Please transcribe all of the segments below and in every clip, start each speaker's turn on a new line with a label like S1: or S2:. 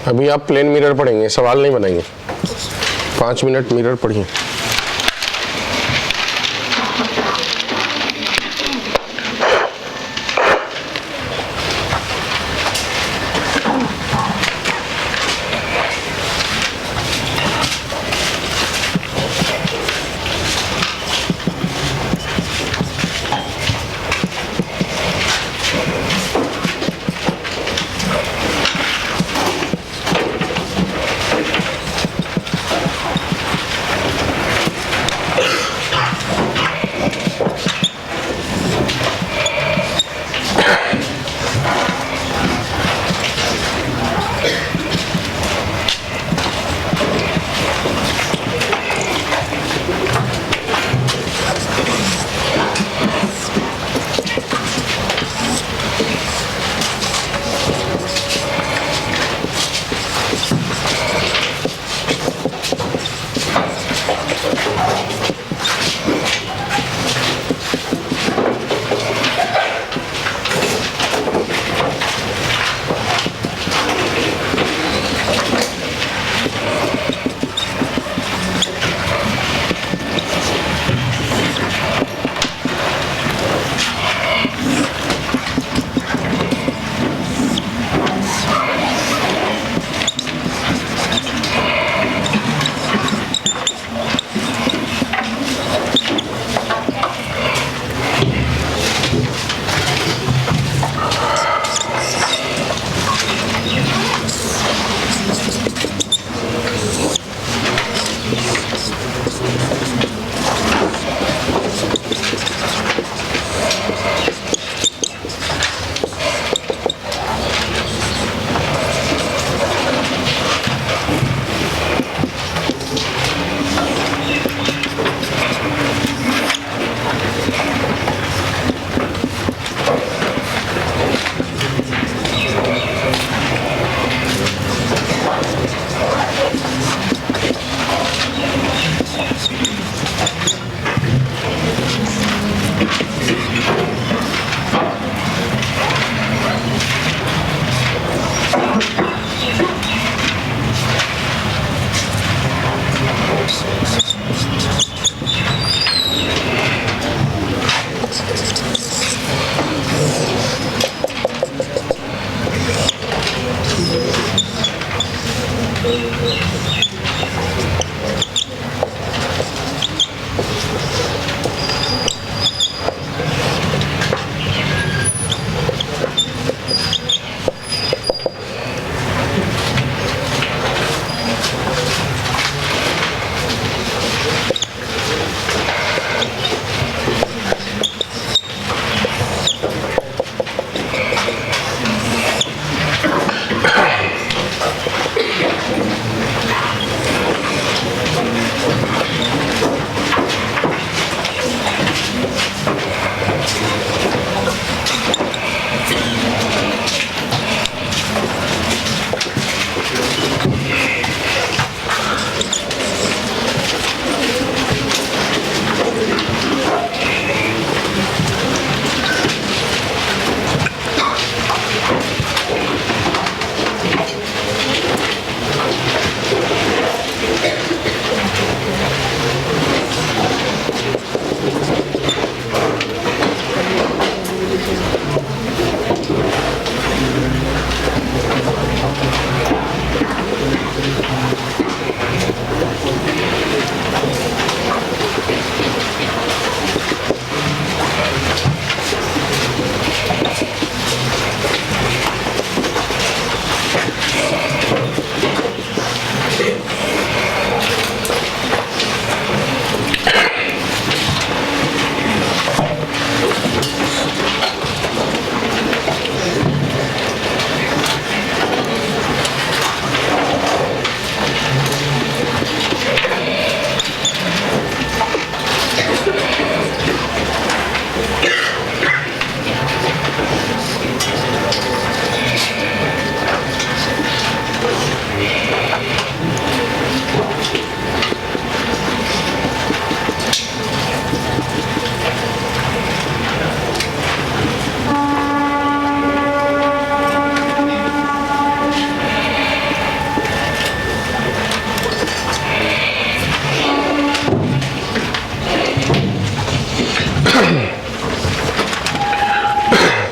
S1: अभी आप plane mirror पढ़ेंगे, सवाल नहीं बनाएंगे। 5 मिनट मिरर पढ़िए।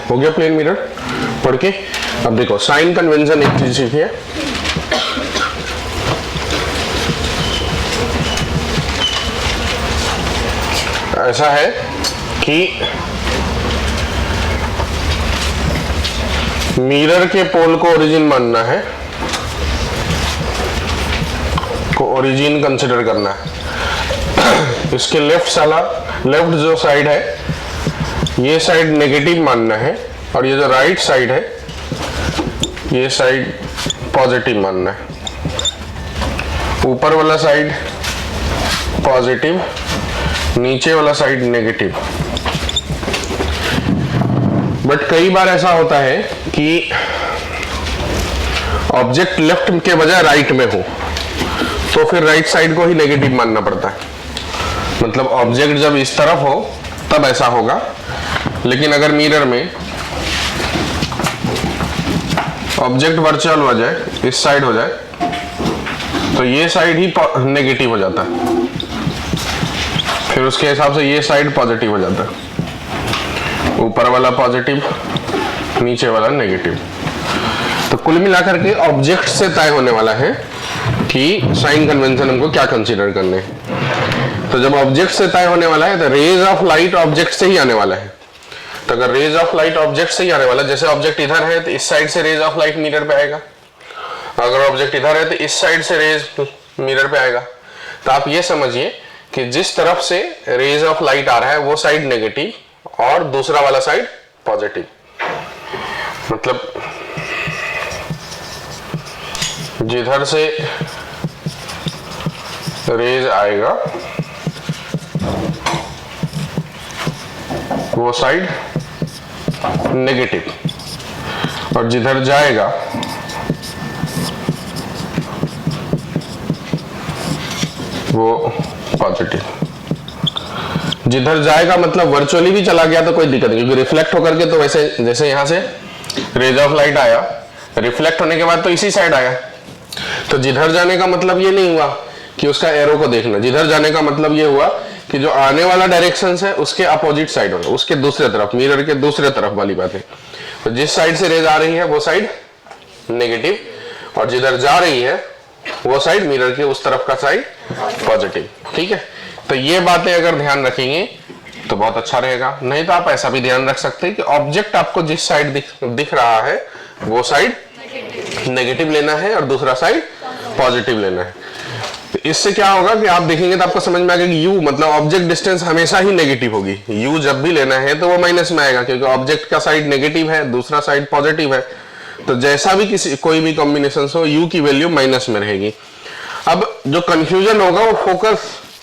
S1: हो गया प्लेन मिरर पढ़ के। अब देखो साइन कन्वेंशन एक चीज सीखिए। ऐसा है कि मिरर के पोल को ओरिजिन मानना है, को ओरिजिन कंसिडर करना है। इसके लेफ्ट जो साइड है ये साइड नेगेटिव मानना है, और ये जो राइट साइड है ये साइड पॉजिटिव मानना है। ऊपर वाला साइड पॉजिटिव, नीचे वाला साइड नेगेटिव। बट कई बार ऐसा होता है कि ऑब्जेक्ट लेफ्ट के बजाय राइट में हो, तो फिर राइट साइड को ही नेगेटिव मानना पड़ता है। मतलब ऑब्जेक्ट जब इस तरफ हो तब ऐसा होगा, लेकिन अगर मिरर में ऑब्जेक्ट वर्चुअल हो जाए, इस साइड हो जाए, तो ये साइड ही नेगेटिव हो जाता है, फिर उसके हिसाब से ये साइड पॉजिटिव हो जाता है। ऊपर वाला पॉजिटिव, नीचे वाला नेगेटिव। तो कुल मिलाकर के ऑब्जेक्ट से तय होने वाला है कि साइन कन्वेंशन हमको क्या कंसीडर करने हैं। तो जब ऑब्जेक्ट से तय होने वाला है तो रेज ऑफ लाइट ऑब्जेक्ट से ही आने वाला है। तो अगर रेज ऑफ लाइट ऑब्जेक्ट से ही आने वाला, जैसे ऑब्जेक्ट इधर है तो इस साइड से रेज ऑफ लाइट मिरर पे आएगा, अगर ऑब्जेक्ट इधर है तो इस साइड से रेज मिरर पे आएगा। तो आप ये समझिए कि जिस तरफ से रेज ऑफ लाइट आ रहा है वो साइड नेगेटिव और दूसरा वाला साइड पॉजिटिव। मतलब जिधर से रेज आएगा वो साइड नेगेटिव, और जिधर जाएगा वो पॉजिटिव। जिधर जाएगा मतलब वर्चुअली भी चला गया तो कोई दिक्कत नहीं, क्योंकि रिफ्लेक्ट होकर के तो वैसे जैसे यहां से रेज ऑफ लाइट आया, रिफ्लेक्ट होने के बाद तो इसी साइड आया। तो जिधर जाने का मतलब ये नहीं हुआ कि उसका एरो को देखना, जिधर जाने का मतलब ये हुआ कि जो आने वाला डायरेक्शन है उसके अपोजिट साइड होगा, उसके दूसरे तरफ, मिरर के दूसरे तरफ वाली बात है। तो जिस साइड से रेज आ रही है वो साइड नेगेटिव, और जिधर जा रही है वो साइड मिरर के उस तरफ का साइड पॉजिटिव। ठीक है, तो ये बातें अगर ध्यान रखेंगे तो बहुत अच्छा रहेगा। नहीं तो आप ऐसा भी ध्यान रख सकते हैं कि ऑब्जेक्ट आपको जिस साइड दिख रहा है वो साइड नेगेटिव लेना है और दूसरा साइड पॉजिटिव लेना है। तो इससे क्या होगा कि आप देखेंगे तो आपको समझ में आएगा कि u मतलब ऑब्जेक्ट डिस्टेंस हमेशा ही नेगेटिव होगी। u जब भी लेना है तो वो माइनस में आएगा, क्योंकि ऑब्जेक्ट का साइड नेगेटिव है, दूसरा साइड पॉजिटिव है। तो जैसा भी कोई भी कॉम्बिनेशन हो, u की वैल्यू माइनस में रहेगी। अब जो कंफ्यूजन होगा वो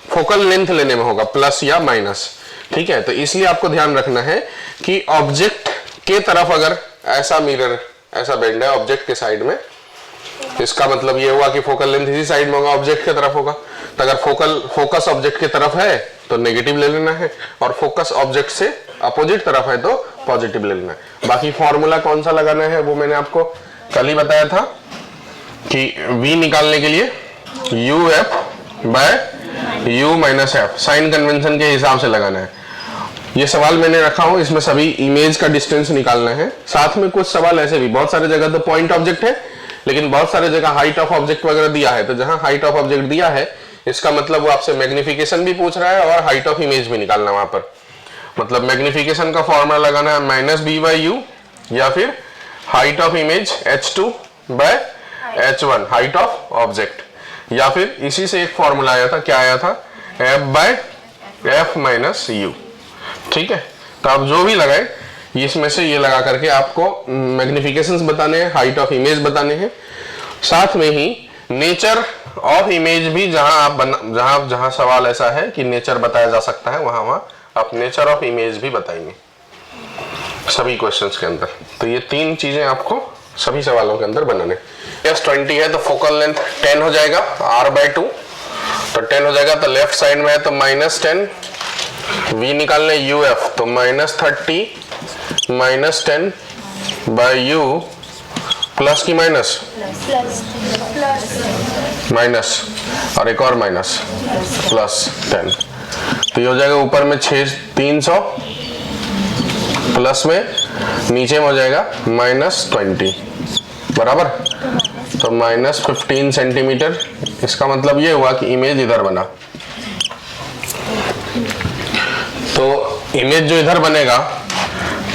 S1: फोकल लेंथ लेने में होगा, प्लस या माइनस। ठीक है, तो इसलिए आपको ध्यान रखना है कि ऑब्जेक्ट के तरफ अगर ऐसा मिरर ऐसा बेंड है ऑब्जेक्ट के साइड में, इसका मतलब ये हुआ कि फोकल लेंथ इसी साइड में होगा, ऑब्जेक्ट के तरफ होगा। तो अगर फोकस ऑब्जेक्ट की तरफ है तो नेगेटिव ले लेना है, और फोकस ऑब्जेक्ट से अपोजिट तरफ है तो पॉजिटिव ले लेना है। बाकी फॉर्मूला कौन सा लगाना है वो मैंने आपको कल ही बताया था कि v निकालने के लिए uf by u minus f sign convention के हिसाब से लगाना है। ये सवाल मैंने रखा हूं, इसमें सभी इमेज का डिस्टेंस निकालना है। साथ में कुछ सवाल ऐसे भी, बहुत सारे जगह तो पॉइंट ऑब्जेक्ट है, लेकिन बहुत सारे जगह हाइट ऑफ ऑब्जेक्ट वगैरह दिया है। तो जहां हाइट ऑफ ऑब्जेक्ट दिया है इसका मतलब वो आपसे मैग्निफिकेशन भी पूछ रहा है और हाइट ऑफ इमेज भी निकालना वहां पर। मतलब मैग्निफिकेशन का फॉर्मूला लगाना है माइनस बी बाई यू, या फिर height of image h2 by h1 height of object, या फिर इसी से एक फॉर्मूला आया था, क्या आया था, f by f minus u. ठीक है, तो आप जो भी लगाए इसमें से ये लगा करके आपको मैग्निफिकेशंस बताने हैं, हाइट ऑफ इमेज बताने हैं। साथ में ही नेचर ऑफ इमेज भी जहां सवाल ऐसा है कि नेचर बताया जा सकता है, वहां आप नेचर ऑफ इमेज भी बताएंगे सभी क्वेश्चंस के अंदर। तो ये तीन चीजें आपको सभी सवालों के अंदर बनाने। S20 है तो फोकल लेंथ 10 हो जाएगा r/2, तो 10 हो जाएगा। तो लेफ्ट साइड में है तो -10, v निकालने uf तो -30 -10 बाय u प्लस की माइनस माइनस और एक और माइनस +10। तो ये हो जाएगा ऊपर में 300 प्लस में नीचे में हो जाएगा -20 बराबर। तो -15 सेंटीमीटर। इसका मतलब ये हुआ कि इमेज इधर बना। तो इमेज जो इधर बनेगा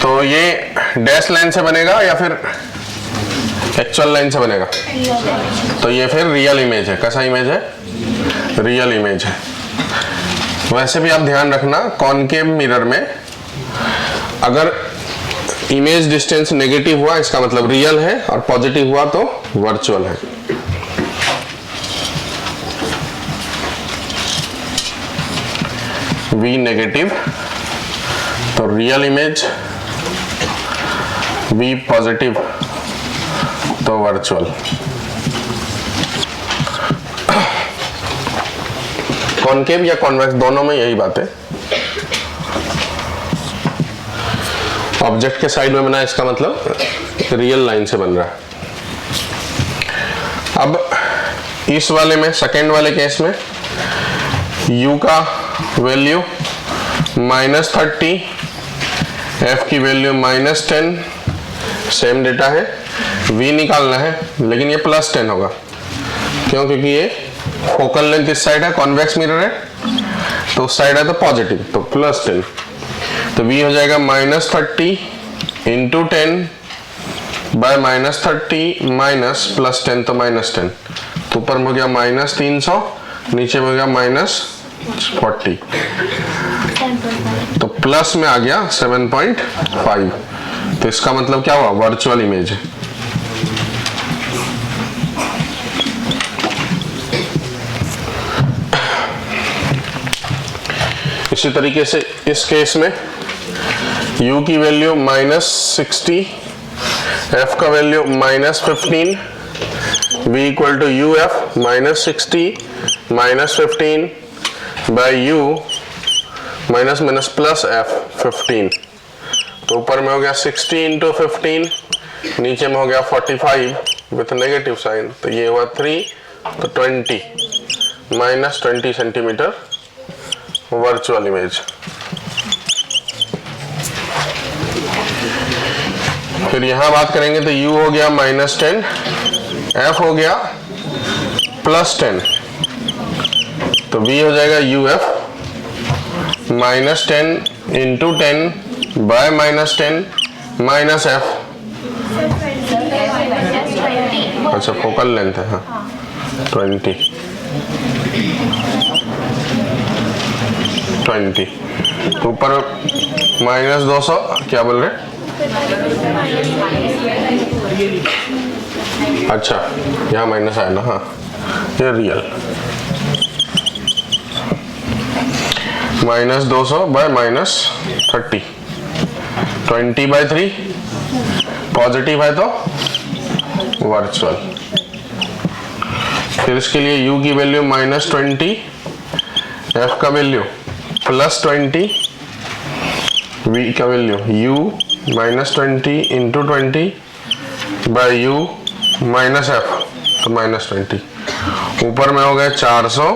S1: तो ये डैश लाइन से बनेगा या फिर एक्चुअल लाइन से बनेगा? तो ये फिर रियल इमेज है। कैसा इमेज है? रियल इमेज है। वैसे भी आप ध्यान रखना, कॉनकेव मिरर में अगर इमेज डिस्टेंस नेगेटिव हुआ इसका मतलब रियल है, और पॉजिटिव हुआ तो वर्चुअल है। V नेगेटिव तो रियल इमेज, V पॉजिटिव तो वर्चुअल। कॉनकेव या कॉन्वेक्स दोनों में यही बात है। ऑब्जेक्ट के साइड में बना, इसका मतलब रियल लाइन से बन रहा है। अब इस वाले में, सेकेंड वाले केस में, u का वैल्यू -30, f की वैल्यू -10, सेम डेटा है। v निकालना है, लेकिन ये +10 होगा। क्यों? क्योंकि ये फोकल लेंथ इस साइड है, कॉन्वेक्स मिरर है, तो उस साइड है तो पॉजिटिव, तो +10। तो v हो जाएगा -30 इंटू 10 बाय -30 माइनस +10 तो -10। तो ऊपर में हो गया -300, नीचे में हो गया -40, तो प्लस में आ गया 7.5। तो इसका मतलब क्या हुआ? वर्चुअल इमेज है। इसी तरीके से इस केस में u की वैल्यू -60, f का value -15, v equal to uf -60 -15 by u minus plus f 15। तो ऊपर में हो गया 60 इंटू 15, नीचे में हो गया 45 विथ नेगेटिव साइन, तो ये हुआ 3, तो 20 -20 सेंटीमीटर वर्चुअल इमेज। फिर यहां बात करेंगे तो u हो गया -10, f हो गया +10, तो v हो जाएगा uf -10 into 10 by -10 minus f। अच्छा, फोकल लेंथ है, हाँ 20। तो ऊपर -200, क्या बोल रहे? अच्छा, यहाँ माइनस आया ना, हाँ ये रियल। -200 बाय -30, 20/3 पॉजिटिव है तो वर्चुअल। फिर इसके लिए u की वैल्यू -20, f का वैल्यू +20, v का value u -20 into 20 by u minus f, तो -20। ऊपर में हो गया 400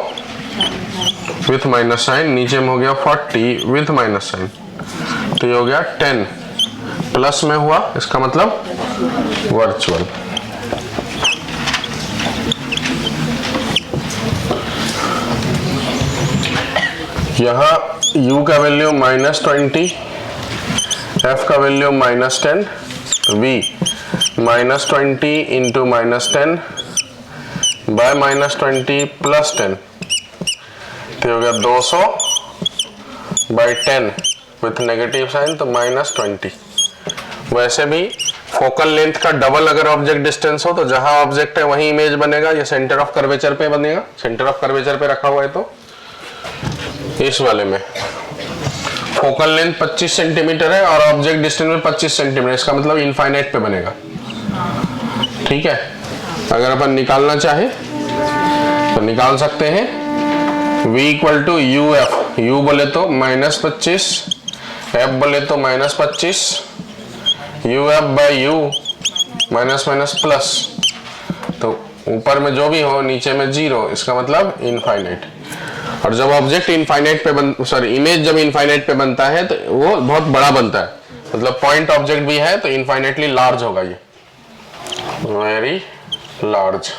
S1: विथ माइनस साइन, नीचे में हो गया 40 विथ माइनस साइन, तो ये हो गया 10 प्लस में हुआ, इसका मतलब वर्चुअल। यहाँ u का वैल्यू -20, f का value -10, v -20 into -10 by -20 plus 10, तो हो गया 200 बाई 10 विथ नेगेटिव साइन, तो -20। वैसे भी फोकल लेंथ का डबल अगर ऑब्जेक्ट डिस्टेंस हो तो जहां ऑब्जेक्ट है वहीं इमेज बनेगा, ये सेंटर ऑफ कर्वेचर पे बनेगा। सेंटर ऑफ कर्वेचर पे रखा हुआ है, तो इस वाले में फोकल लेंथ 25 सेंटीमीटर है और ऑब्जेक्ट डिस्टेंस में 25 सेंटीमीटर, इसका मतलब इनफाइनाइट पे बनेगा। ठीक है, अगर अपन निकालना चाहे तो निकाल सकते हैं। v equal to u f, u बोले तो -25, f बोले तो -25, u f by u minus plus, तो ऊपर में जो भी हो नीचे में 0, इसका मतलब इनफाइनाइट। और जब ऑब्जेक्ट इनफाइनाइट पे इमेज जब इनफाइनाइट पे बनता है तो वो बहुत बड़ा बनता है, मतलब पॉइंट ऑब्जेक्ट भी है तो इनफाइनाइटली लार्ज होगा, ये वेरी लार्ज।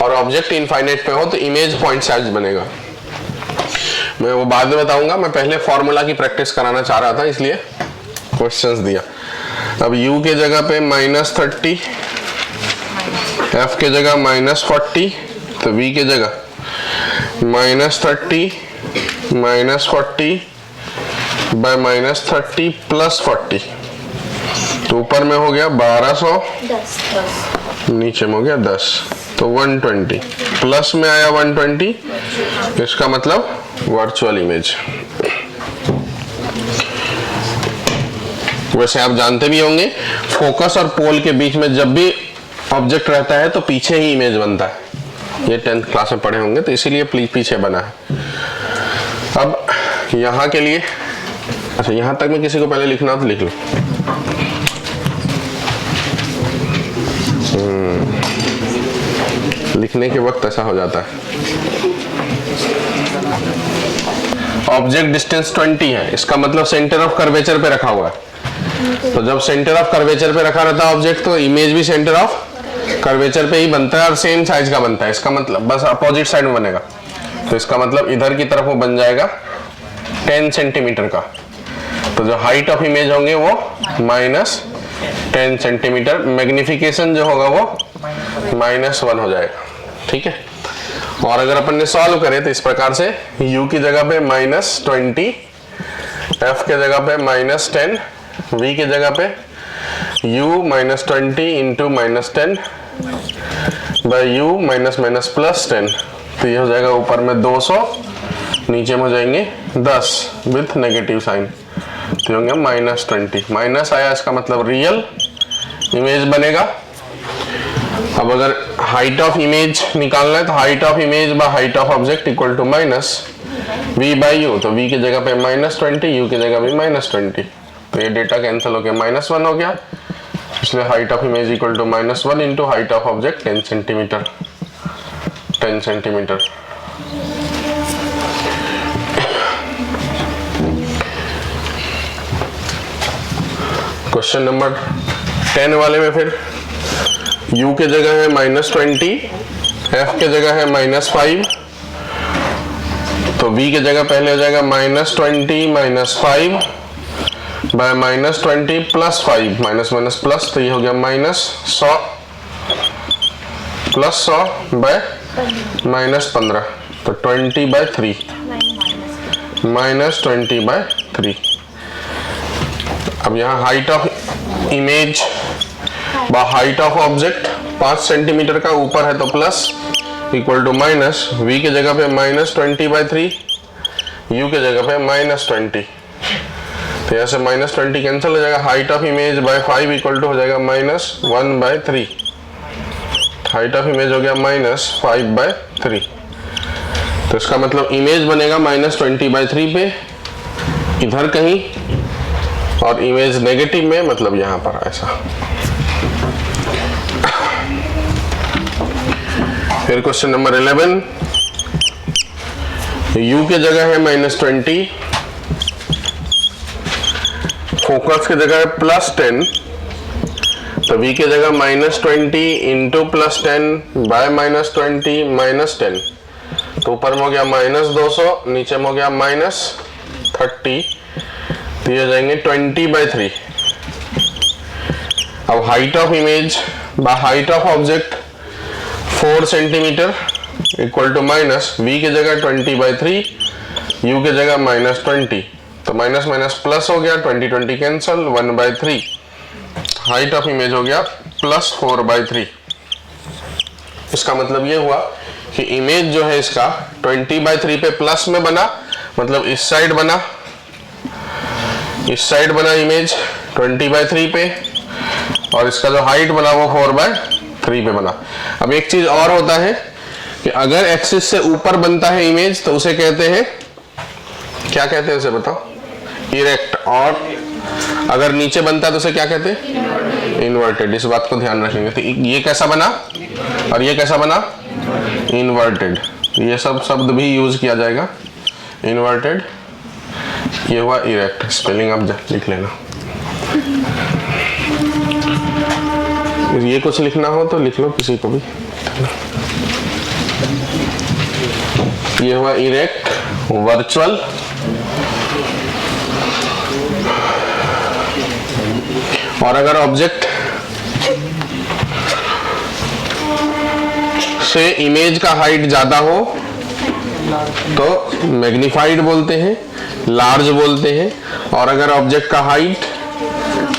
S1: और ऑब्जेक्ट इनफाइनाइट पे हो तो इमेज पॉइंट साइज बनेगा। मैं वो बाद में बताऊंगा, मैं पहले फॉर्मूला की प्रैक्टिस कराना चाह रहा था इसलिए क्वेश्चंस दिया। अब u के जगह पे -30, f के जगह -40, तो v के जगह -30 -40 बाय -30 + 40, तो ऊपर में हो गया 1200, नीचे में हो गया 10, तो 120, प्लस में आया 120, इसका मतलब वर्चुअल इमेज। वैसे आप जानते भी होंगे फोकस और पोल के बीच में जब भी ऑब्जेक्ट रहता है तो पीछे ही इमेज बनता है, ये 10th क्लास में पढ़े होंगे, तो इसीलिए पीछे बना है। अब यहाँ के लिए, अच्छा यहाँ तक में किसी को पहले लिखना हो तो लिख लो। लिखने के वक्त ऐसा हो जाता है। ऑब्जेक्ट डिस्टेंस 20 है, इसका मतलब सेंटर ऑफ कर्वेचर पे रखा हुआ है, तो जब सेंटर ऑफ कर्वेचर पे रखा रहता है ऑब्जेक्ट तो इमेज भी सेंटर ऑफ कर्वेचर पे ही बनता है और सेम साइज का बनता है। इसका मतलब बस अपोजिट साइड में बनेगा, तो इसका मतलब इधर की तरफ वो बन जाएगा 10 सेंटीमीटर का, तो जो हाइट ऑफ इमेज होंगे वो -10 सेंटीमीटर, मैग्निफिकेशन जो होगा वो -1 हो जाएगा, ठीक है। और अगर अपन ने सॉल्व करे तो इस प्रकार से u की जगह पे -20, f के जगह पे -10, v की जगह पे u -20 इंटू -10 बाई u -+10, तो ये हो जाएगा ऊपर में 200, नीचे में हो जाएंगे 10 विथ नेगेटिव साइन, तो होंगे -20, माइनस आया, इसका मतलब रियल इमेज बनेगा। अब अगर हाइट ऑफ इमेज निकालना है तो height of image by height of object equal to -v by u, तो v की जगह पे -20, u की जगह भी -20, तो ये डेटा कैंसिल होकर -1 हो गया, इसलिए height of image equal to -1 into height of object 10 centimetre. Question number 10 वाले में फिर u के जगह है -20, f के जगह है -5, तो v के जगह पहले हो जाएगा -20 -5 बाय -20 + 5, माइनस प्लस, तो ये हो गया -100 + 100 बाय -15, तो 20/3 -20/3। अब यहाँ height of image by height of object 5 centimetre का, ऊपर है तो plus equal to minus, v के जगह पे -20/3, u के जगह पे -20, तो यहाँ से -20 कैंसिल हो जाएगा, height of image by 5 equal to हो जाएगा -1/3, हाइट ऑफ इमेज हो गया -5/3, तो इसका मतलब इमेज बनेगा -20/3 पे इधर कहीं, और इमेज नेगेटिव में मतलब यहां पर ऐसा। फिर क्वेश्चन नंबर 11, u के जगह है -20, फोकस की जगह है +10, तो v की जगह -20 इंटू +10 बाय -20 -10, तो ऊपर में हो गया -200, नीचे में हो गया -30, तो ये हो जाएंगे 20/3। अब height of image by height of object 4 centimetre equal to v की जगह 20/3, u की जगह -20, तो माइनस प्लस हो गया, 20 कैंसल, 1/3, हाइट ऑफ इमेज हो गया +4/3। इसका मतलब ये हुआ कि इमेज जो है इसका 20/3 पे प्लस में बना, मतलब इस साइड बना इमेज 20/3 पे, और इसका जो हाइट बना वो 4/3 पे बना। अब एक चीज और होता है कि अगर एक्सिस से ऊपर बनता है इमेज तो उसे कहते हैं, क्या कहते हैं उसे बताओ, इरेक्ट, और अगर नीचे बनता है तो उसे क्या कहते हैं, इन्वर्टेड। इस बात को ध्यान रखेंगे। तो ये कैसा बना और ये कैसा बना, इन्वर्टेड। ये सब शब्द भी यूज किया जाएगा। इन्वर्टेड, ये हुआ इरेक्ट। स्पेलिंग आप लिख लेना। ये कुछ लिखना हो तो लिख लो किसी को भी। ये हुआ इरेक्ट, वर्चुअल। और अगर ऑब्जेक्ट से इमेज का हाइट ज्यादा हो तो मैग्नीफाइड बोलते हैं, लार्ज बोलते हैं। और अगर ऑब्जेक्ट का हाइट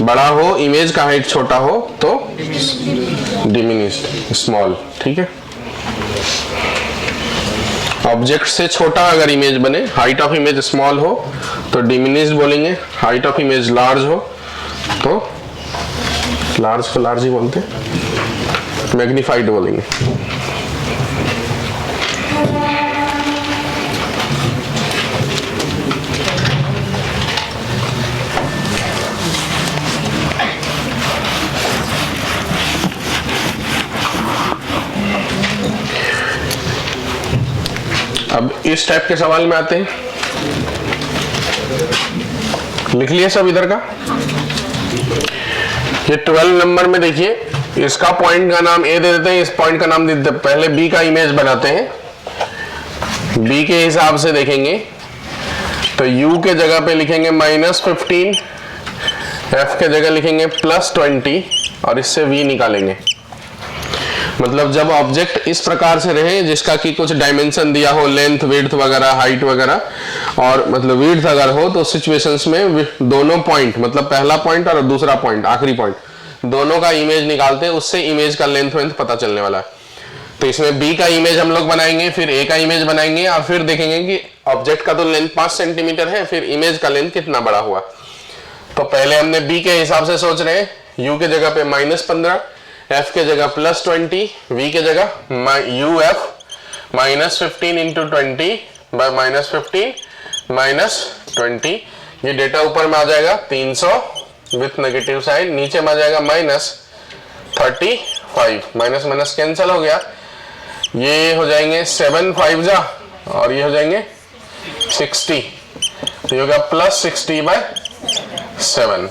S1: बड़ा हो, इमेज का हाइट छोटा हो तो डिमिनिश्ड, स्मॉल। ठीक है, ऑब्जेक्ट से छोटा अगर इमेज बने, हाइट ऑफ इमेज स्मॉल हो तो डिमिनिश्ड बोलेंगे, हाइट ऑफ इमेज लार्ज हो तो लार्ज को लार्ज ही बोलते हैं, मैग्नीफाइड बोलेंगे। अब इस टाइप के सवाल में आते हैं। लिख लिए सब इधर का। ये 12 नंबर में देखिए, इसका पॉइंट का नाम ए दे देते हैं, इस पॉइंट का नाम दे देते हैं। पहले बी का इमेज बनाते हैं। बी के हिसाब से देखेंगे तो यू के जगह पे लिखेंगे -15, एफ के जगह लिखेंगे +20 और इससे वी निकालेंगे। मतलब जब ऑब्जेक्ट इस प्रकार से रहे जिसका कि कुछ डायमेंशन दिया हो, लेंथ, विड्थ वगैरह, हाइट वगैरह, और मतलब विड्थ अगर हो तो सिचुएशंस में दोनों पॉइंट, मतलब पहला पॉइंट और दूसरा पॉइंट, आखिरी पॉइंट, दोनों का इमेज निकालते हैं, उससे इमेज का लेंथ वेंथ पता चलने वाला है। तो इसमें बी का इमेज हम लोग बनाएंगे, फिर ए का इमेज बनाएंगे और फिर देखेंगे कि ऑब्जेक्ट का तो लेंथ 5 सेंटीमीटर है, फिर इमेज का लेंथ कितना बड़ा हुआ। तो पहले हमने बी के हिसाब से सोच रहे हैं, यू के जगह पे -15, एफ के जगह +20, वी के जगह uf -15 इंटू 20 बाय -15 -20। ये डेटा ऊपर में आ जाएगा 300 विथ नेगेटिव साइड, नीचे में आ जाएगा -35, माइनस माइनस कैंसिल हो गया। ये हो जाएंगे 7 5 जा और ये हो जाएंगे 60, तो ये होगा +60/7।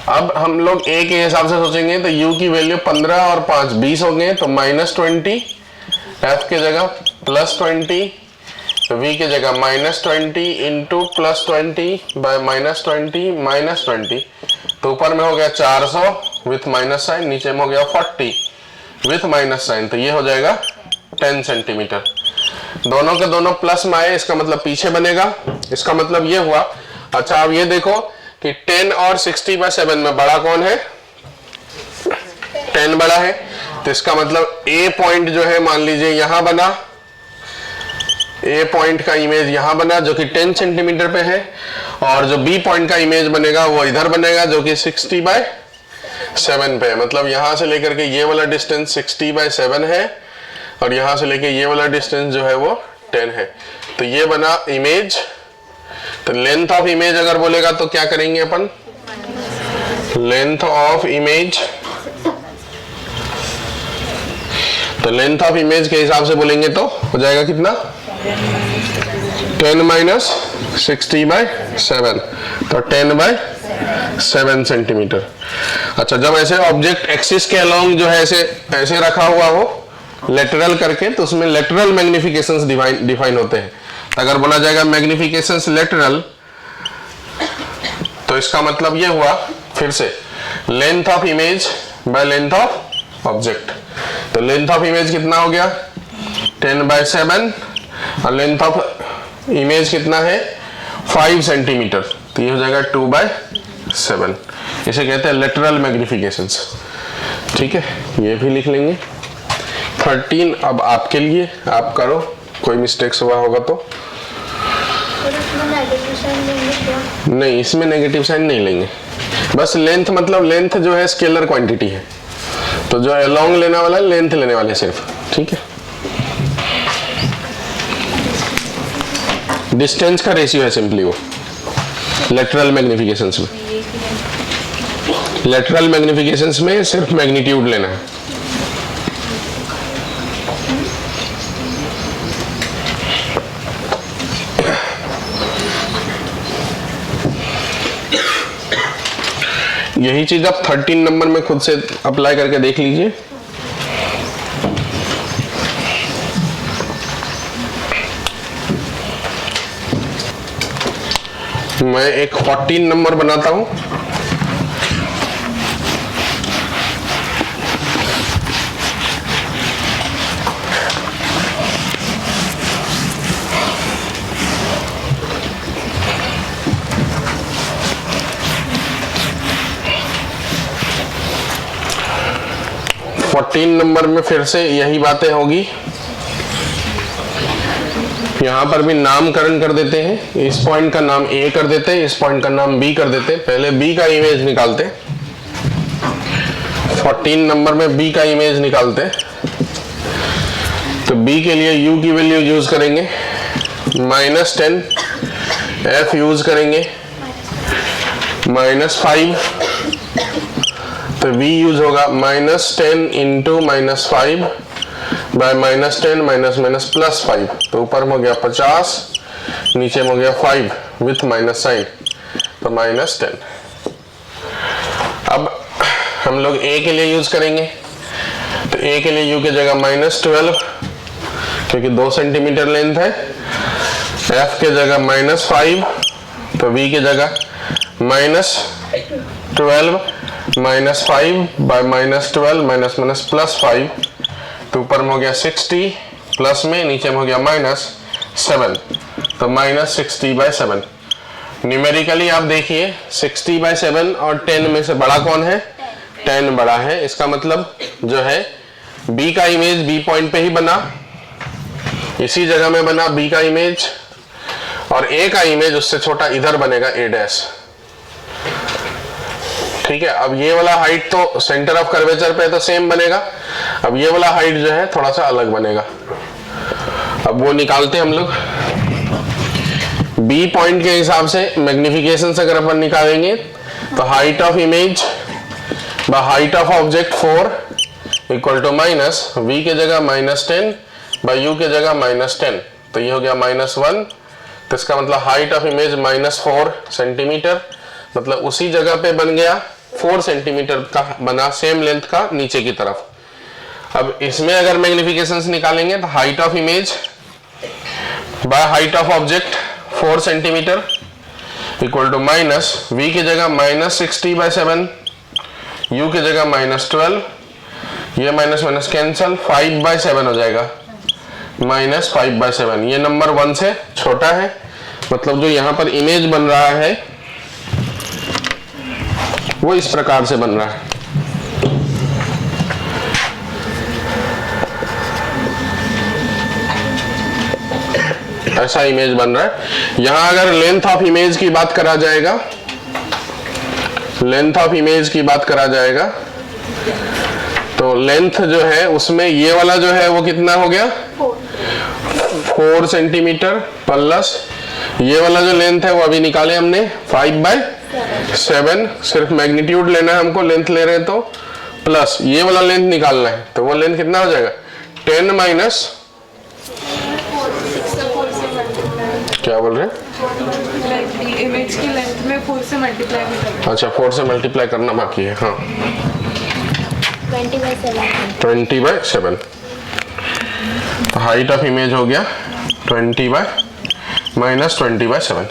S1: अब हम लोग ए के हिसाब से सोचेंगे तो u की वैल्यू 15 और 5 20 हो गए, तो -20, f के जगह +20, v के जगह -20 इंटू +20 बाय -20 -20, तो ऊपर में हो गया 400 विथ माइनस साइन, नीचे में हो गया 40 विथ माइनस साइन, तो ये हो जाएगा 10 सेंटीमीटर। दोनों के दोनों प्लस में आए, इसका मतलब पीछे बनेगा, इसका मतलब ये हुआ। अच्छा, अब ये देखो कि 10 और 60/7 में बड़ा कौन है? 10 बड़ा है, तो इसका मतलब ए पॉइंट जो है मान लीजिए यहां बना, ए पॉइंट का इमेज यहां बना जो कि 10 सेंटीमीटर पे है, और जो बी पॉइंट का इमेज बनेगा वो इधर बनेगा जो कि 60/7 पे है। मतलब यहां से लेकर के ये वाला डिस्टेंस 60/7 है और यहां से लेकर ये वाला डिस्टेंस जो है वो 10 है। तो ये बना इमेज। तो लेंथ ऑफ इमेज अगर बोलेगा तो क्या करेंगे अपन? लेंथ ऑफ इमेज, तो लेंथ ऑफ इमेज के हिसाब से बोलेंगे तो हो जाएगा कितना? 10 - 60/7, तो 10/7 सेंटीमीटर। अच्छा, जब ऐसे ऑब्जेक्ट एक्सिस के अलोंग जो है ऐसे रखा हुआ हो लेटरल करके, तो उसमें लेटरल मैग्निफिकेशंस डिफाइन होते हैं। अगर बोला जाएगा मैग्निफिकेशंस लेटरल, तो इसका मतलब ये हुआ फिर से length of image by length of object. तो लेंथ ऑफ इमेज कितना हो गया? 10/7 और लेंथ ऑफ इमेज कितना है? 5 सेंटीमीटर, तो ये हो जाएगा 2/7। इसे कहते हैं लेटरल मैग्निफिकेशंस। ठीक है, ये भी लिख लेंगे। 13 अब आपके लिए, आप करो, कोई मिस्टेक्स हुआ होगा तो। नहीं, इसमें नेगेटिव साइन नहीं लेंगे। बस लेंथ, मतलब लेंथ जो है स्केलर क्वांटिटी है, तो जो अलोंग लेने वाला है लेंथ लेने वाले सिर्फ। ठीक है, डिस्टेंस का रेशियो है सिंपली वो लेटरल मैग्निफिकेशंस में। लेटरल मैग्निफिकेशंस में सिर्फ मैग्नीट्यूड लेना है। यही चीज आप 13 नंबर में खुद से अप्लाई करके देख लीजिए। मैं एक 14 नंबर बनाता हूं। नंबर में फिर से यही बातें होगी। यहां पर भी नामकरण कर देते हैं। इस पॉइंट का नाम ए कर देते हैं, इस पॉइंट का नाम बी कर देते हैं। पहले बी का इमेज निकालते हैं। 14 नंबर में बी का इमेज निकालते हैं। तो बी के लिए u की वैल्यू यूज करेंगे -10, f यूज करेंगे -5, तो v यूज होगा -10 इंटू -5 बाय -10 माइनस +5, तो ऊपर में हो गया 50, नीचे में हो गया 5 विथ माइनस साइन, तो -10। अब हम लोग a के लिए यूज करेंगे, तो a के लिए u की जगह -12 क्योंकि 2 सेंटीमीटर लेंथ है, f के जगह -5, तो v की जगह -12 -5 बाय -12 माइनस +5, तो ऊपर में हो गया 60, प्लस में नीचे में हो गया -7, तो -60/7। न्यूमेरिकली आप देखिए 60/7 और 10 में से बड़ा कौन है? 10 बड़ा है। इसका मतलब जो है b का इमेज b पॉइंट पे ही बना, इसी जगह में बना b का इमेज, और a का इमेज उससे छोटा इधर बनेगा a'। ठीक है। अब ये वाला हाइट तो सेंटर ऑफ कर्वेचर पे तो सेम बनेगा, अब ये वाला हाइट जो है थोड़ा सा अलग बनेगा। अब वो निकालते हैं हम लोग। बी पॉइंट के हिसाब से मैग्निफिकेशन से अगर अपन निकालेंगे तो height of image by height of object 4 equal to minus v के जगह -10 बाय यू के जगह -10, तो ये हो गया -1। तो इसका मतलब हाइट ऑफ इमेज -4 सेंटीमीटर, मतलब उसी जगह पे बन गया 4 सेंटीमीटर का बना, सेम लेंथ का नीचे की तरफ। अब इसमें अगर मैग्निफिकेशंस निकालेंगे तो height of image by height of object 4 centimetre equal to minus v की जगह -60/7, यू की जगह -12, ये माइनस कैंसल, 5/7 हो जाएगा, -5/7। ये नंबर 1 से छोटा है, मतलब जो यहाँ पर इमेज बन रहा है वो इस प्रकार से बन रहा है। ऐसा इमेज बन रहा है। यहां अगर लेंथ ऑफ इमेज की बात करा जाएगा, लेंथ ऑफ इमेज की बात करा जाएगा तो लेंथ जो है उसमें ये वाला जो है वो कितना हो गया 4 सेंटीमीटर, प्लस ये वाला जो लेंथ है वो अभी निकाले हमने 5/7, सिर्फ मैग्नीट्यूड लेना है हमको, लेंथ ले रहे हैं तो, प्लस ये वाला लेंथ निकालना है, तो वो लेंथ कितना हो जाएगा 10 माइनस, क्या बोल रहे हैं,
S2: इमेज की लेंथ में 4 से मल्टीप्लाई करना।
S1: अच्छा 4 से मल्टीप्लाई करना बाकी है। हाँ 20/7, हाइट ऑफ इमेज हो गया 20/7।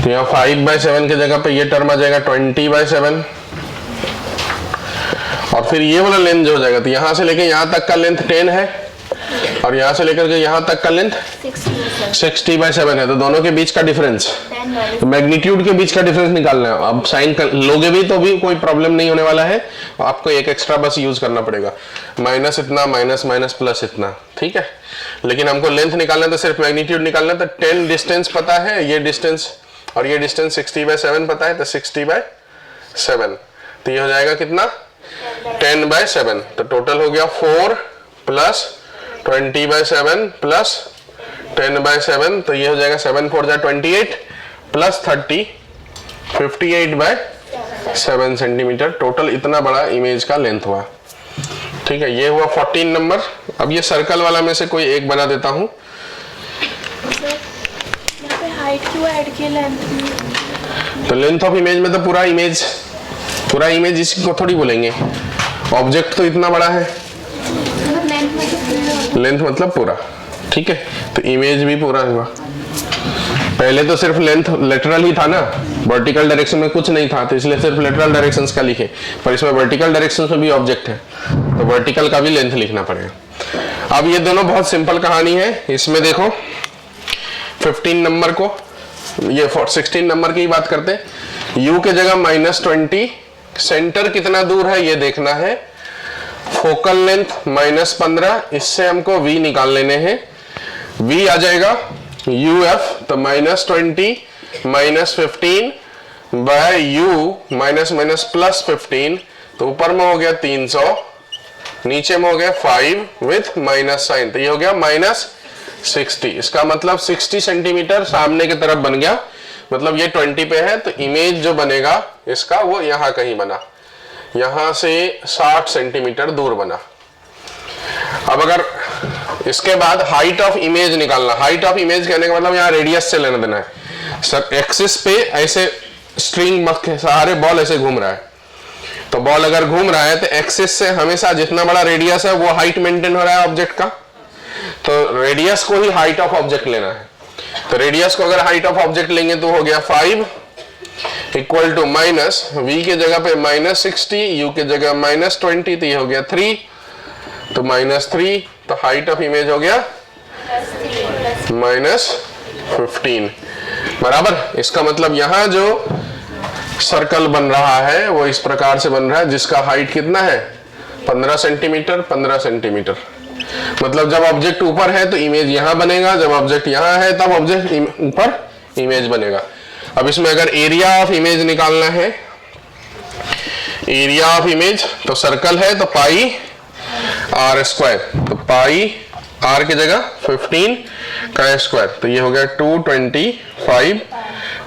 S1: तो यहाँ 5/7 की जगह पे ये टर्म आ जाएगा 20/7, और फिर ये वाला लेंथ जो हो जाएगा, तो यहाँ से लेके यहाँ तक का लेंथ 10 है और यहाँ से लेकर के यहाँ तक का लेंथ 60/7 है, तो दोनों के बीच का डिफरेंस, मैग्नीट्यूड के बीच का डिफरेंस निकालना है। अब साइन कर लोगे भी तो भी कोई प्रॉब्लम नहीं होने वाला है, आपको एक एक्स्ट्रा बस यूज करना पड़ेगा, माइनस इतना माइनस प्लस इतना, ठीक है। लेकिन हमको लेंथ निकालना है तो सिर्फ मैग्नीट्यूड निकालना है, तो 10 डिस्टेंस पता है, ये डिस्टेंस और ये डिस्टेंस 60/7 पता है, तो 60/7, तो ये हो जाएगा कितना 10/7, तो टोटल हो गया 4 प्लस 20/7 प्लस 10/7, तो ये हो जाएगा 7 4 जा 28 प्लस 30 58/7 सेंटीमीटर। टोटल इतना बड़ा इमेज का लेंथ हुआ, ठीक है। ये हुआ 14 नंबर। अब ये सर्कल वाला में से कोई एक बना देता हूं।
S2: हाइट क्यों ऐड की लेंथ में?
S1: तो लेंथ ऑफ इमेज में तो पूरा इमेज इसको थोड़ी बोलेंगे, ऑब्जेक्ट तो इतना बड़ा है, लेंथ मतलब पूरा, ठीक है। तो इमेज भी पूरा हुआ। पहले तो सिर्फ लेंथ लेटरल ही था ना, वर्टिकल डायरेक्शन में कुछ नहीं था, तो इसलिए सिर्फ लेटरल डायरेक्शंस का लिखे, पर इसमें वर्टिकल डायरेक्शन में भी ऑब्जेक्ट है, तो वर्टिकल का भी लेंथ लिखना पड़ेगा। अब ये दोनों बहुत सिंपल कहानी है। इसमें देखो 15 नंबर को, ये 16 नंबर की बात करते हैं। u के जगह -20, सेंटर कितना दूर है ये देखना है, फोकल लेंथ -15, इससे हमको v निकाल लेने हैं। v आ जाएगा uf, तो -20 -15 बाय u +15, तो ऊपर में हो गया 300, नीचे में हो गया 5 विथ माइनस साइन, तो ये हो गया -60। इसका मतलब 60 सेंटीमीटर सामने की तरफ बन गया, मतलब ये 20 पे है, तो इमेज जो बनेगा इसका वो यहाँ कहीं बना, यहाँ से 60 सेंटीमीटर दूर बना। अब अगर इसके बाद हाइट ऑफ इमेज निकालना, हाइट ऑफ इमेज कहने का मतलब यहाँ रेडियस से लेना देना है। सर एक्सिस पे ऐसे स्ट्रिंग के सहारे बॉल ऐसे घूम रहा है, तो बॉल अगर घूम रहा है तो एक्सिस से हमेशा जितना बड़ा रेडियस है वो हाइट मेंटेन हो रहा है ऑब्जेक्ट का, तो रेडियस को ही हाइट ऑफ ऑब्जेक्ट लेना है। तो रेडियस को अगर हाइट ऑफ ऑब्जेक्ट लेंगे तो हो गया 5 इक्वल टू माइनस v के जगह पे -60, u के जगह -20, तो ये हो गया 3, तो -3, तो हाइट ऑफ इमेज हो गया -15 बराबर। इसका मतलब यहाँ जो सर्कल बन रहा है वो इस प्रकार से बन रहा है, जिसका हाइट कितना है 15 सेंटीमीटर 15 सेंटीमीटर। मतलब जब ऑब्जेक्ट ऊपर है तो इमेज यहाँ बनेगा, जब ऑब्जेक्ट यहाँ है तब ऑब्जेक्ट ऊपर इमेज बनेगा। अब इसमें अगर एरिया ऑफ इमेज निकालना है, एरिया ऑफ इमेज, तो सर्कल है तो पाई r स्क्वायर, तो पाई r की जगह 15 का स्क्वायर, तो ये हो गया 225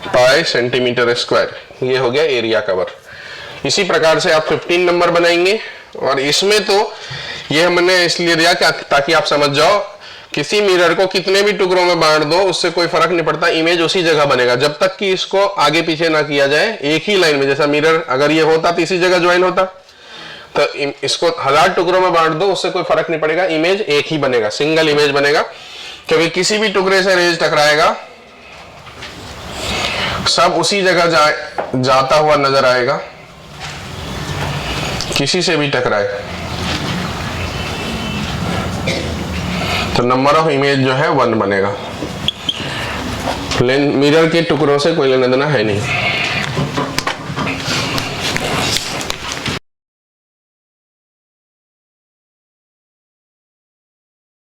S1: पाई सेंटीमीटर स्क्वायर, ये हो गया एरिया कवर। इसी प्रकार से आप 15 नंबर बनाएंगे। और इसमें तो ये हमने इसलिए दिया ताकि आप समझ जाओ, किसी मिरर को कितने भी टुकड़ों में बांट दो उससे कोई फर्क नहीं पड़ता, इमेज उसी जगह बनेगा जब तक कि इसको आगे पीछे ना किया जाए, एक ही लाइन में। जैसा मिरर अगर ये होता तो इसी जगह ज्वाइन होता, तो इसको 1000 टुकड़ों में बांट दो उससे कोई फर्क नहीं पड़ेगा, इमेज एक ही बनेगा, सिंगल इमेज बनेगा। क्योंकि किसी भी टुकड़े से रेज टकराएगा सब उसी जगह जाता हुआ नजर आएगा, किसी से भी टकराए तो नंबर ऑफ इमेज जो है 1 बनेगा। मिरर के टुकड़ों से कोई लेना देना है नहीं।